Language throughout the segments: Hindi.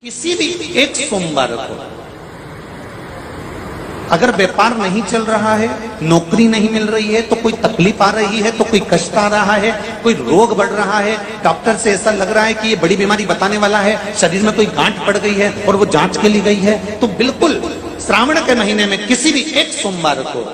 किसी भी एक सोमवार को अगर व्यापार नहीं चल रहा है, नौकरी नहीं मिल रही है, तो कोई तकलीफ आ रही है, तो कोई कष्ट आ रहा है, कोई रोग बढ़ रहा है, डॉक्टर से ऐसा लग रहा है कि ये बड़ी बीमारी बताने वाला है, शरीर में कोई गांठ पड़ गई है और वो जांच के लिए गई है, तो बिल्कुल श्रावण के महीने में किसी भी एक सोमवार को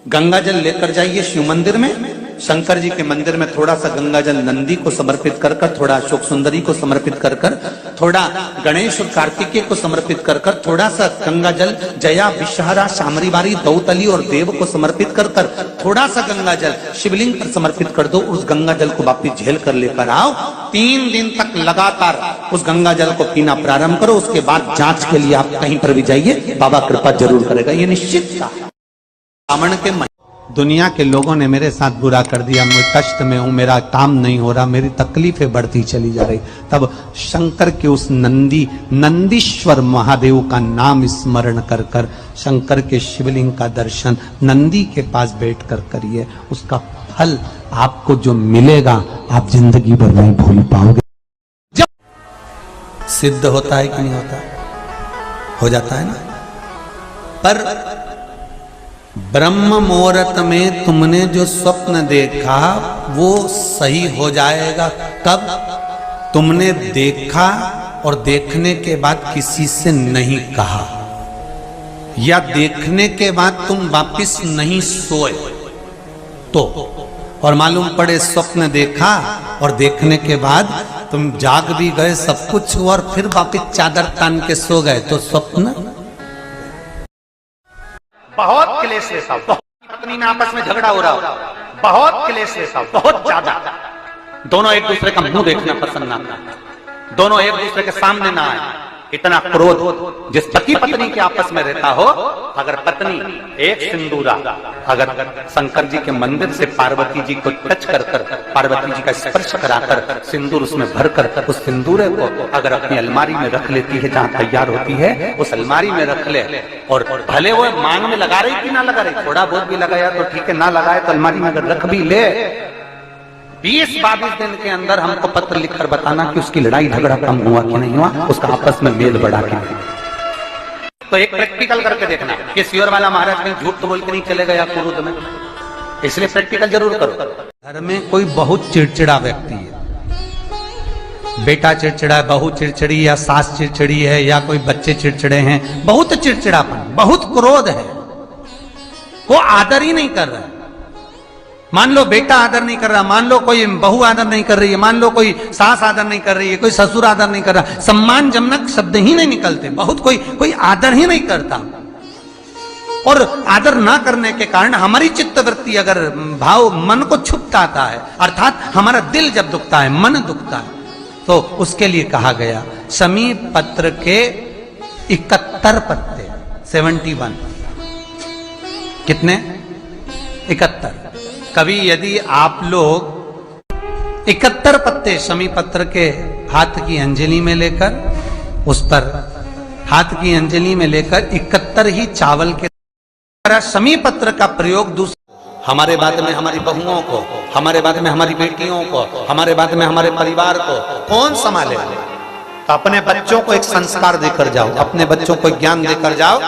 गंगा जल लेकर जाइए शिव मंदिर में। शंकर जी के मंदिर में थोड़ा सा गंगा जल नंदी को समर्पित कर कर, थोड़ा अशोक सुंदरी को समर्पित कर कर, थोड़ा गणेश और कार्तिकेय को समर्पित कर कर, थोड़ा सा गंगा जल जया विषहरा शामरी बारी दौतली और देव को समर्पित कर कर, थोड़ा सा गंगा जल शिवलिंग पर समर्पित कर दो। उस गंगा जल को वापिस झेल कर लेकर आओ। 3 दिन तक लगातार उस गंगा जल को पीना प्रारंभ करो। उसके बाद जांच के लिए आप कहीं पर भी जाइए, बाबा कृपा जरूर करेगा, ये निश्चित था। श्रावण के दुनिया के लोगों ने मेरे साथ बुरा कर दिया, मैं कष्ट में हूं, मेरा काम नहीं हो रहा, मेरी तकलीफें बढ़ती चली जा रही। तब शंकर के उस नंदीश्वर महादेव का नाम स्मरण कर कर, शंकर के शिवलिंग का दर्शन नंदी के पास बैठ कर करिए। उसका फल आपको जो मिलेगा आप जिंदगी भर नहीं भूल पाओगे। जब सिद्ध होता है कि नहीं होता, हो जाता है ना। पर ब्रह्म मुहूर्त में तुमने जो स्वप्न देखा वो सही हो जाएगा कब तुमने देखा और देखने के बाद किसी से नहीं कहा, या देखने के बाद तुम वापिस नहीं सोए तो, और मालूम पड़े स्वप्न देखा और देखने के बाद तुम जाग भी गए, सब कुछ हुआ और फिर वापिस चादर तान के सो गए, तो स्वप्न। बहुत क्लेश लेता हूं, पत्नी में आपस में झगड़ा हो रहा हो, बहुत क्लेश लेता हूं, बहुत ज्यादा। दोनों एक दूसरे का मुंह देखना पसंद ना करते, दोनों एक दूसरे के सामने ना आए। इतना क्रोध जिस पति पत्नी के आपस में रहता हो, अगर पत्नी एक सिंदूरा अगर शंकर जी के मंदिर से पार्वती जी को टच कर कर, पार्वती जी का स्पर्श कराकर सिंदूर उसमें भरकर, उस सिंदूर को अगर अपनी अलमारी में रख लेती है, जहां तैयार होती है उस अलमारी में रख ले, और भले वो मांग में लगा रही कि ना लगा रही, थोड़ा बहुत भी लगाया तो ठीक है, ना लगाए तो अलमारी में अगर रख भी ले, 20-22 दिन के अंदर हमको पत्र लिखकर बताना कि उसकी लड़ाई झगड़ा कम हुआ कि नहीं हुआ, उसका आपस में मेल बढ़ा के। तो एक प्रैक्टिकल करके देखना कि सियोर वाला महाराज कहीं झूठ तो बोल के नहीं चले गया कुरुद में, इसलिए प्रैक्टिकल जरूर करो। घर में कोई बहुत चिड़चिड़ा व्यक्ति है, बेटा चिड़चिड़ा है, बहू चिड़चिड़ी, या सास चिड़चिड़ी है, या कोई बच्चे चिड़चिड़े हैं, बहुत चिड़चिड़ापन, बहुत क्रोध है, वो आदर ही नहीं कर रहा है। मान लो बेटा आदर नहीं कर रहा, मान लो कोई बहू आदर नहीं कर रही है, मान लो कोई सास आदर नहीं कर रही है, कोई ससुर आदर नहीं कर रहा, सम्मानजनक शब्द ही नहीं निकलते, बहुत कोई आदर ही नहीं करता। और आदर ना करने के कारण हमारी चित्तवृत्ति अगर भाव मन को छुपताता है, अर्थात हमारा दिल जब दुखता है, मन दुखता है, तो उसके लिए कहा गया शमी पत्र के 71 पत्ते, 71, कितने? 71। कभी यदि आप लोग 71 पत्ते शमी पत्र के हाथ की अंजलि में लेकर, उस पर हाथ की अंजलि में लेकर 71 ही चावल के शमी पत्र का प्रयोग दूसरे, हमारे बाद में हमारी बहुओं को, हमारे बाद में हमारी बेटियों को, हमारे बाद में हमारे परिवार को कौन संभाले? तो अपने बच्चों को एक संस्कार देकर जाओ, अपने बच्चों को ज्ञान देकर जाओ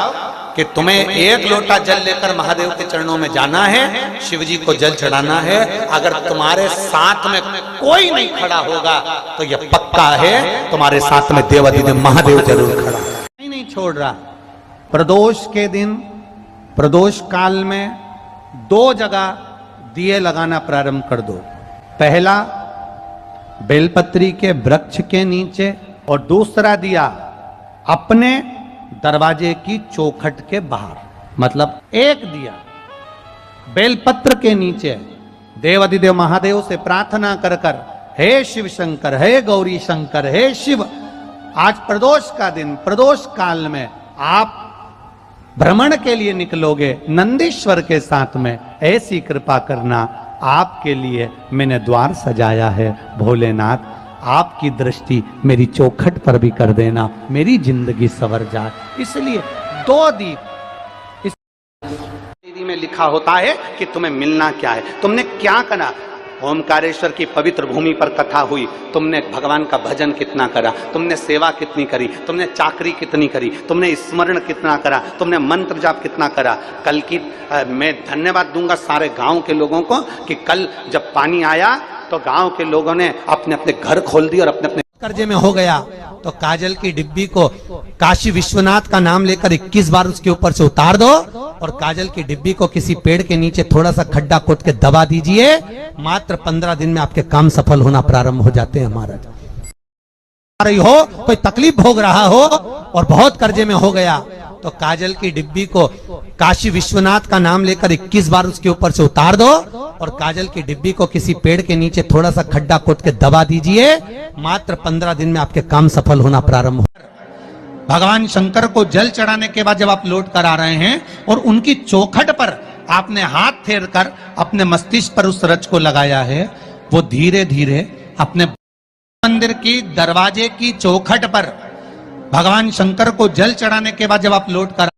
कि तुम्हें 1 लोटा जल लेकर महादेव के चरणों में जाना है, शिव जी को जल चढ़ाना है। अगर तुम्हारे साथ में कोई नहीं खड़ा होगा तो यह पक्का है तुम्हारे साथ में देवाधिदेव महादेव जरूर खड़ा है। नहीं छोड़ रहा। प्रदोष के दिन, प्रदोष काल में 2 जगह दिए लगाना प्रारंभ कर दो। पहला बेलपत्री के वृक्ष के नीचे, और दूसरा दिया अपने दरवाजे की चौखट के बाहर। मतलब एक दिया बेलपत्र के नीचे, देवाधिदेव महादेव से प्रार्थना कर कर, हे शिव शंकर, हे गौरी शंकर, हे शिव, आज प्रदोष का दिन, प्रदोष काल में आप भ्रमण के लिए निकलोगे नंदीश्वर के साथ में, ऐसी कृपा करना, आपके लिए मैंने द्वार सजाया है, भोलेनाथ आपकी दृष्टि मेरी चौखट पर भी कर देना, मेरी जिंदगी संवर जाए। इसलिए 2 दीप इस में लिखा होता है कि तुम्हें मिलना क्या है, तुमने क्या करा। ओमकारेश्वर की पवित्र भूमि पर कथा हुई, तुमने भगवान का भजन कितना करा, तुमने सेवा कितनी करी, तुमने चाकरी कितनी करी, तुमने स्मरण कितना करा, तुमने मंत्र जाप कितना करा। कल की मैं धन्यवाद दूंगा सारे गांव के लोगों को कि कल जब पानी आया तो गांव के लोगों ने अपने अपने घर खोल दिए और अपने अपने कर्जे में हो गया तो काजल की डिब्बी को काशी विश्वनाथ का नाम लेकर 21 बार उसके ऊपर से उतार दो और काजल की डिब्बी को किसी पेड़ के नीचे थोड़ा सा खड्डा खोद के दबा दीजिए। मात्र 15 दिन में आपके काम सफल होना प्रारंभ हो जाते हैं। महाराज रही हो, कोई तकलीफ भोग रहा हो और बहुत कर्जे में हो गया तो काजल की डिब्बी को काशी विश्वनाथ का नाम लेकर 21 बार उसके ऊपर से उतार दो और काजल की डिब्बी को किसी पेड़ के नीचे थोड़ा सा खड्डा खोद के दबा दीजिए। मात्र 15 दिन में आपके काम सफल होना प्रारंभ हो। भगवान शंकर को जल चढ़ाने के बाद जब आप लौट कर आ रहे हैं और उनकी चौखट पर आपने हाथ फेर कर अपने मस्तिष्क पर उस रच को लगाया है, वो धीरे धीरे अपने मंदिर की दरवाजे की चौखट पर भगवान शंकर को जल चढ़ाने के बाद जब आप लौट कर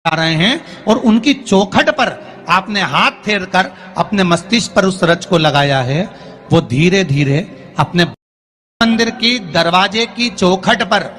आ रहे हैं और उनकी चौखट पर आपने हाथ फेर कर अपने मस्तिष्क पर उस रच को लगाया है, वो धीरे धीरे अपने मंदिर की दरवाजे की चौखट पर